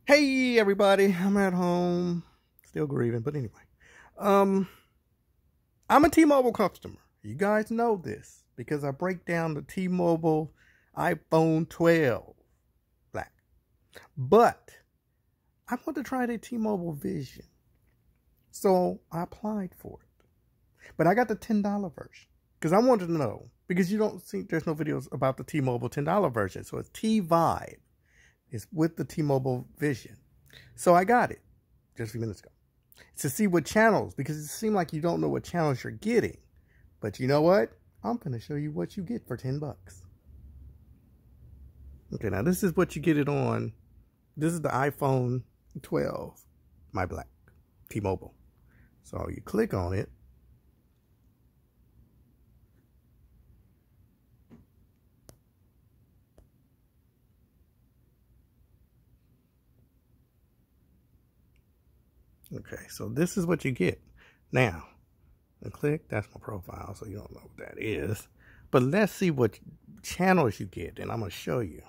Hey everybody, I'm at home, still grieving, but anyway. I'm a T-Mobile customer. You guys know this because I break down the T-Mobile iPhone 12 Black. But I want to try the T-Mobile Vision. So I applied for it. But I got the $10 version because I wanted to know, because you don't see, there's no videos about the T-Mobile $10 version. So it's Tvibe. It's with the T-Mobile Vision. So I got it just a few minutes ago to see what channels, because it seemed like you don't know what channels you're getting. But you know what? I'm going to show you what you get for 10 bucks. Okay, now this is what you get it on. This is the iPhone 12, my Black, T-Mobile. So you click on it. Okay, so this is what you get. Now, I click, that's my profile, so you don't know what that is. But let's see what channels you get, and I'm going to show you.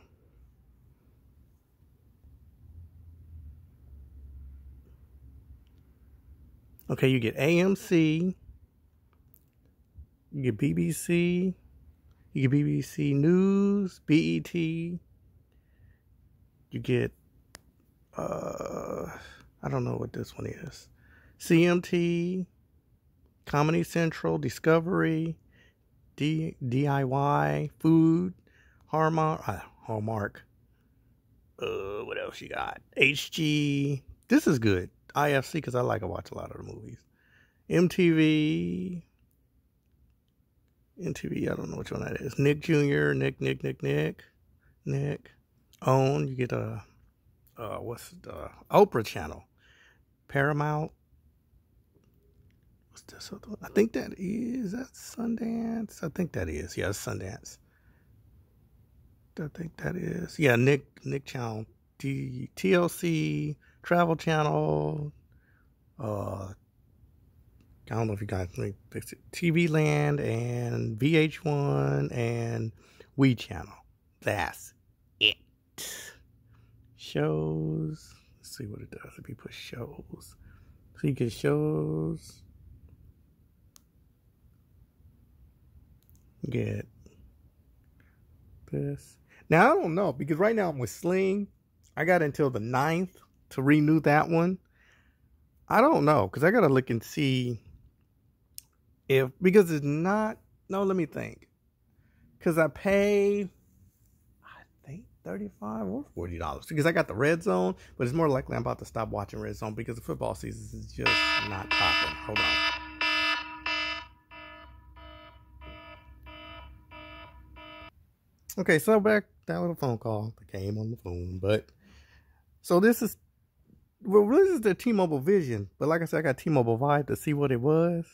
Okay, you get AMC, you get BBC, you get BBC News, BET, you get, I don't know what this one is. CMT, Comedy Central, Discovery, DIY, Food, Hallmark. What else you got? HG. This is good. IFC, because I like to watch a lot of the movies. MTV. I don't know which one that is. Nick Jr., Nick. OWN. You get a, what's the Oprah channel. Paramount. What's this other one? I think that is Sundance. I think that is. Yeah, it's Sundance. I think that is. Yeah, Nick channel. TLC, Travel Channel. I don't know if you guys can fix it. TV Land and VH1 and We Channel. That's it. Shows. Let's see what it does if you push shows. So you get shows. Get this. Now, I don't know, because right now I'm with Sling. I got until the 9th to renew that one. I don't know, because I got to look and see if, because it's not, no, let me think. Because I pay, I think, $35 or $40, because I got the Red Zone, but it's more likely I'm about to stop watching Red Zone because the football season is just not popping. Hold on. Okay, so back, that little phone call that came on the phone, but, so this is, well, this is the T-Mobile Vision, but like I said, I got T-Mobile Vibe to see what it was.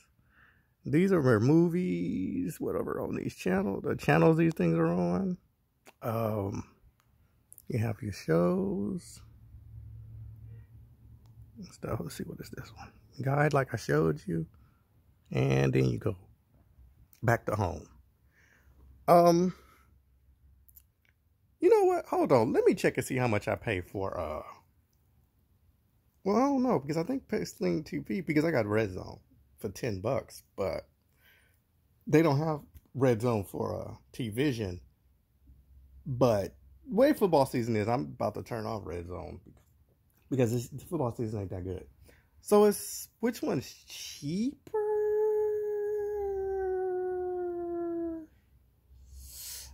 These are my movies, whatever, on these channels, the channels these things are on. You have your shows and stuff. Let's see, what is this one? Guide, like I showed you. And then you go back to home. You know what? Hold on. Let me check and see how much I pay for, well, I don't know, because I think Sling TV, because I got Red Zone for 10 bucks, but they don't have Red Zone for Tvision. But the way football season is, I'm about to turn off Red Zone because the football season ain't that good. So it's, which one's cheaper?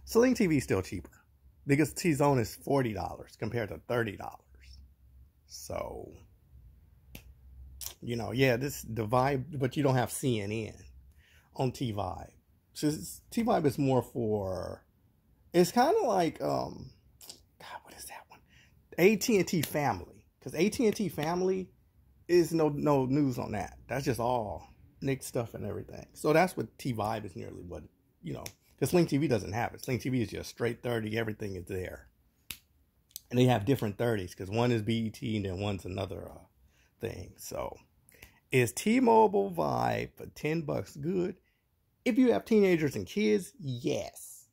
Sling TV is still cheaper because T-Zone is $40 compared to $30. So, you know, yeah, this the Vibe, but you don't have CNN on T-Vibe. So T-Vibe is more for, it's kind of like, God, what is that one? AT&T Family. Because AT&T Family is no news on that. That's just all Nick stuff and everything. So that's what T-Vibe is nearly what, you know, because Sling TV doesn't have it. Sling TV is just straight 30. Everything is there. And they have different 30s because one is BET and then one's another thing. So is T-Mobile Vibe for 10 bucks good? If you have teenagers and kids, yes.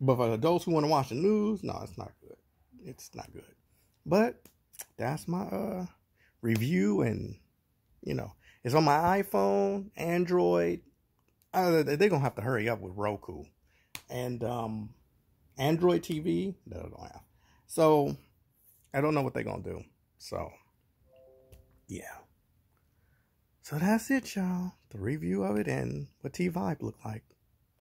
But for adults who want to watch the news, no, it's not good. It's not good. But that's my review, and you know, it's on my iPhone, Android. They're gonna have to hurry up with Roku and Android TV. No, they don't have. So I don't know what they're gonna do. So yeah. So that's it, y'all. The review of it and what Tvibe looked like.